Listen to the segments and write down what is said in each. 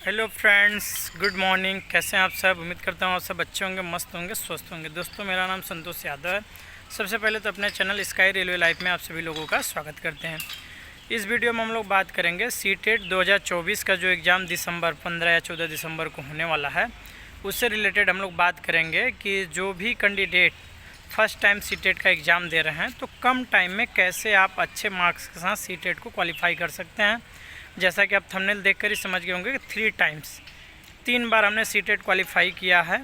Hello friends, good morning. कैसे हैं आप सब? उम्मीद करता हूँ आप सब अच्छे होंगे, मस्त होंगे, स्वस्थ होंगे। दोस्तों, मेरा नाम संतोष यादव है। सबसे पहले तो अपने चैनल स्काई रेलवे लाइफ में आप सभी लोगों का स्वागत करते हैं। इस वीडियो में हम लोग बात करेंगे सीटेट 2024 का जो एग्ज़ाम दिसंबर 15 या 14 दिसंबर को होने वाला है, उससे रिलेटेड हम लोग बात करेंगे कि जो भी कैंडिडेट फर्स्ट टाइम सीटेट का एग्ज़ाम दे रहे हैं तो कम टाइम में कैसे आप अच्छे मार्क्स के साथ सीटेट को क्वालिफाई कर सकते हैं। जैसा कि आप थंबनेल देखकर ही समझ गए होंगे कि 3 बार हमने सीटेट क्वालिफाई किया है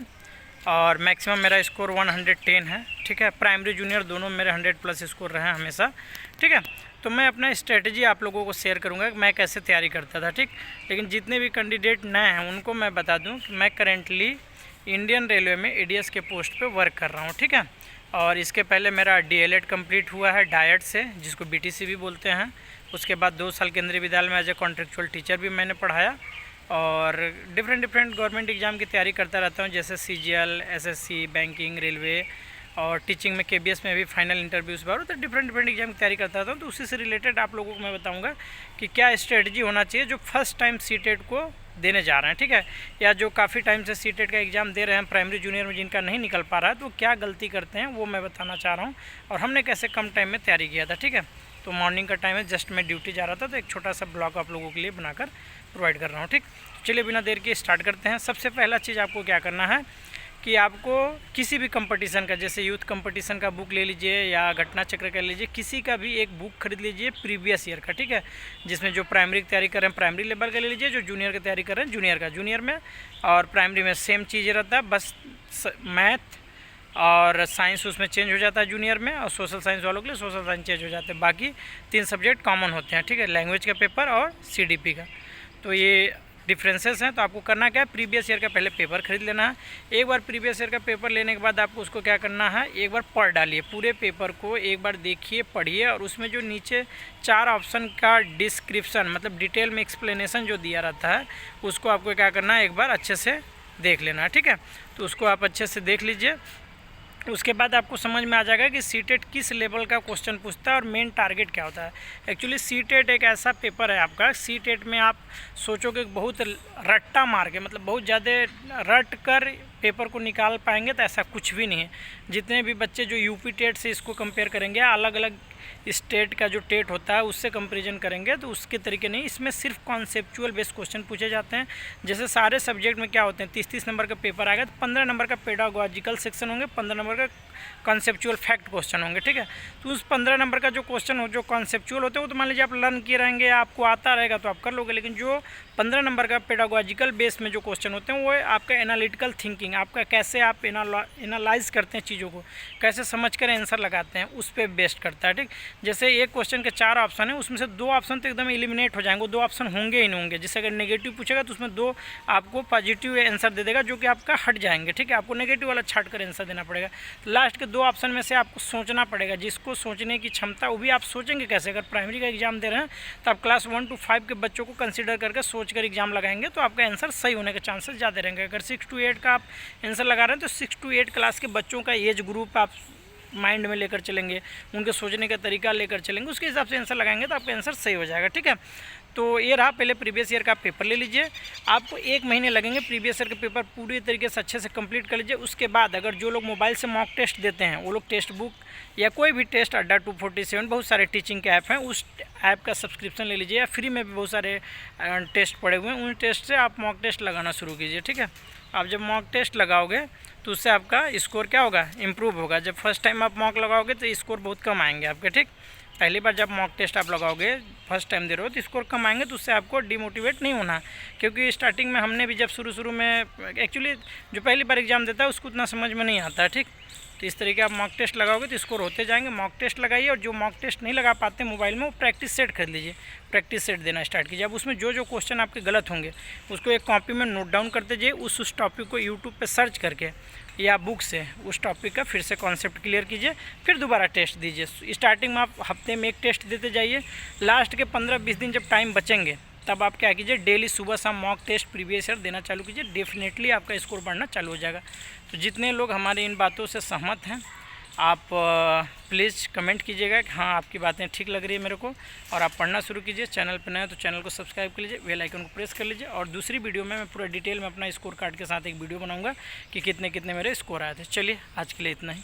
और मैक्सिमम मेरा स्कोर 110 है। ठीक है, प्राइमरी जूनियर दोनों मेरे 100+ स्कोर रहे हैं हमेशा। ठीक है, तो मैं अपना स्ट्रेटजी आप लोगों को शेयर करूंगा कि मैं कैसे तैयारी करता था। ठीक, लेकिन जितने भी कैंडिडेट नए हैं उनको मैं बता दूं कि मैं करेंटली इंडियन रेलवे में एडीएस के पोस्ट पे वर्क कर रहा हूँ। ठीक है, और इसके पहले मेरा डीएलएड कंप्लीट हुआ है डायट से, जिसको बीटीसी भी बोलते हैं। उसके बाद 2 साल केंद्रीय विद्यालय में एज ए कॉन्ट्रेक्चुअल टीचर भी मैंने पढ़ाया और डिफरेंट गवर्नमेंट एग्जाम की तैयारी करता रहता हूँ, जैसे सीजीएल, एसएससी, बैंकिंग, रेलवे और टीचिंग में केबीएस में भी फाइनल इंटरव्यूज़ बार, तो डिफरेंट एग्जाम की तैयारी करता रहता हूँ। तो उसी से रिलेटेड आप लोगों को मैं बताऊँगा कि क्या स्ट्रेटजी होना चाहिए जो फर्स्ट टाइम सीटेट को देने जा रहे हैं। ठीक है, या जो काफ़ी टाइम से सीटेट का एग्ज़ाम दे रहे हैं प्राइमरी जूनियर में, जिनका नहीं निकल पा रहा है, तो क्या गलती करते हैं वो मैं बताना चाह रहा हूँ और हमने कैसे कम टाइम में तैयारी किया था। ठीक है, तो मॉर्निंग का टाइम है, जस्ट मैं ड्यूटी जा रहा था, तो एक छोटा सा ब्लॉग आप लोगों के लिए बनाकर प्रोवाइड कर रहा हूँ। ठीक, चलिए बिना देर के स्टार्ट करते हैं। सबसे पहला चीज़ आपको क्या करना है कि आपको किसी भी कंपटीशन का, जैसे यूथ कंपटीशन का बुक ले लीजिए या घटना चक्र का लीजिए, किसी का भी एक बुक खरीद लीजिए प्रीवियस ईयर का। ठीक है, जिसमें जो प्राइमरी की तैयारी कर रहे हैं प्राइमरी लेवल का ले लीजिए, जो जूनियर की तैयारी कर रहे हैं जूनियर का। जूनियर में और प्राइमरी में सेम चीज़ रहता है, बस मैथ और साइंस उसमें चेंज हो जाता है जूनियर में, और सोशल साइंस वालों के लिए सोशल साइंस चेंज हो जाते हैं। बाकी 3 सब्जेक्ट कॉमन होते हैं। ठीक है, लैंग्वेज का पेपर और सीडीपी का, तो ये डिफरेंसेस हैं। तो आपको करना क्या है, प्रीवियस ईयर का पहले पेपर खरीद लेना है। एक बार प्रीवियस ईयर का पेपर लेने के बाद आपको उसको क्या करना है, एक बार पढ़ डालिए, पूरे पेपर को एक बार देखिए, पढ़िए, और उसमें जो नीचे 4 ऑप्शन का डिस्क्रिप्शन, मतलब डिटेल में एक्सप्लेनेशन जो दिया रहता है, उसको आपको क्या करना है, एक बार अच्छे से देख लेना है। ठीक है, तो उसको आप अच्छे से देख लीजिए। उसके बाद आपको समझ में आ जाएगा कि सीटेट किस लेवल का क्वेश्चन पूछता है और मेन टारगेट क्या होता है। एक्चुअली सीटेट एक ऐसा पेपर है आपका, सीटेट में आप सोचोगे बहुत रट्टा मार के, मतलब बहुत ज़्यादा रट कर पेपर को निकाल पाएंगे, तो ऐसा कुछ भी नहीं है। जितने भी बच्चे जो यूपी टेट से इसको कंपेयर करेंगे, अलग अलग स्टेट का जो टेट होता है उससे कंपैरिजन करेंगे, तो उसके तरीके नहीं, इसमें सिर्फ कॉन्सेप्चुअल बेस्ड क्वेश्चन पूछे जाते हैं। जैसे सारे सब्जेक्ट में क्या होते हैं, 30 नंबर का पेपर आएगा, तो 15 नंबर का पेडागोजिकल सेक्शन होंगे, 15 नंबर का कॉन्सेप्चुअल फैक्ट क्वेश्चन होंगे। ठीक है, तो उस 15 नंबर का जो क्वेश्चन हो, जो कॉन्सेप्चुअल होते हैं, वो तो मान लीजिए आप लर्न किए रहेंगे, आपको आता रहेगा तो आप कर लोगे। लेकिन जो 15 नंबर का पेडागोजिकल बेस में जो क्वेश्चन होते हैं, वो आपका एनालिटिकल थिंकिंग, आपका कैसे आप एनालाइज करते हैं चीज़ों को, कैसे समझ कर आंसर लगाते हैं, उस पर बेस्ड करता है। ठीक, जैसे एक क्वेश्चन के 4 ऑप्शन है, उसमें से 2 ऑप्शन तो एकदम एलिमिनेट हो जाएंगे, 2 ऑप्शन होंगे ही नहीं होंगे। जैसे अगर नेगेटिव पूछेगा तो उसमें 2 आपको पॉजिटिव आंसर दे देगा, जो कि आपका हट जाएंगे। ठीक है, आपको नेगेटिव वाला छाट कर आंसर देना पड़ेगा। लास्ट के 2 ऑप्शन में से आपको सोचना पड़ेगा, जिसको सोचने की क्षमता, वो भी आप सोचेंगे कैसे। अगर प्राइमरी का एग्जाम दे रहे हैं तो आप क्लास 1 to 5 के बच्चों को कंसिडर करके सोच कर एग्जाम लगाएंगे, तो आपका आंसर सही होने के चांसेस ज़्यादा रहेंगे। अगर 6 to 8 का आप आंसर लगा रहे हैं तो 6 to 8 क्लास के बच्चों का एज ग्रुप आप माइंड में लेकर चलेंगे, उनके सोचने का तरीका लेकर चलेंगे, उसके हिसाब से आंसर लगाएंगे तो आपका आंसर सही हो जाएगा। ठीक है, तो ये रहा, पहले प्रीवियस ईयर का पेपर ले लीजिए। आपको 1 महीने लगेंगे प्रीवियस ईयर का पेपर पूरी तरीके से अच्छे से कंप्लीट कर लीजिए। उसके बाद अगर जो लोग मोबाइल से मॉक टेस्ट देते हैं, वो लोग टेक्स्ट बुक या कोई भी टेस्ट, अड्डा 247, बहुत सारे टीचिंग के ऐप हैं, उस ऐप का सब्सक्रिप्शन ले लीजिए, या फ्री में भी बहुत सारे टेस्ट पड़े हुए हैं, उन टेस्ट से आप मॉक टेस्ट लगाना शुरू कीजिए। ठीक है, आप जब मॉक टेस्ट लगाओगे तो उससे आपका स्कोर क्या होगा, इम्प्रूव होगा। जब फर्स्ट टाइम आप मॉक लगाओगे तो स्कोर बहुत कम आएंगे आपके। ठीक, पहली बार जब मॉक टेस्ट आप लगाओगे, फर्स्ट टाइम दे रहे हो, तो स्कोर कम आएंगे, तो उससे आपको डिमोटिवेट नहीं होना। क्योंकि स्टार्टिंग में हमने भी जब शुरू में, एक्चुअली जो पहली बार एग्जाम देता है उसको उतना समझ में नहीं आता है। ठीक, तो इस तरीके आप मॉक टेस्ट लगाओगे तो स्कोर होते जाएंगे। मॉक टेस्ट लगाइए, और जो मॉक टेस्ट नहीं लगा पाते मोबाइल में, वो प्रैक्टिस सेट खरीद लीजिए, प्रैक्टिस सेट देना स्टार्ट कीजिए। अब उसमें जो क्वेश्चन आपके गलत होंगे उसको एक कॉपी में नोट डाउन करते जाइए, उस टॉपिक को यूट्यूब पे सर्च करके या बुक से उस टॉपिक का फिर से कॉन्सेप्ट क्लियर कीजिए, फिर दोबारा टेस्ट दीजिए। स्टार्टिंग में आप हफ्ते में 1 टेस्ट देते जाइए, लास्ट के 15-20 दिन जब टाइम बचेंगे तब आप क्या कीजिए, डेली सुबह शाम मॉक टेस्ट प्रीवियस ईयर देना चालू कीजिए। डेफिनेटली आपका स्कोर बढ़ना चालू हो जाएगा। तो जितने लोग हमारी इन बातों से सहमत हैं, आप प्लीज़ कमेंट कीजिएगा कि हाँ आपकी बातें ठीक लग रही है मेरे को, और आप पढ़ना शुरू कीजिए। चैनल पर नए तो चैनल को सब्सक्राइब कर लीजिए, बेल आइकन को प्रेस कर लीजिए। और दूसरी वीडियो में मैं पूरा डिटेल में अपना स्कोर कार्ड के साथ एक वीडियो बनाऊंगा कि कितने कितने मेरे स्कोर आए थे। चलिए आज के लिए इतना ही।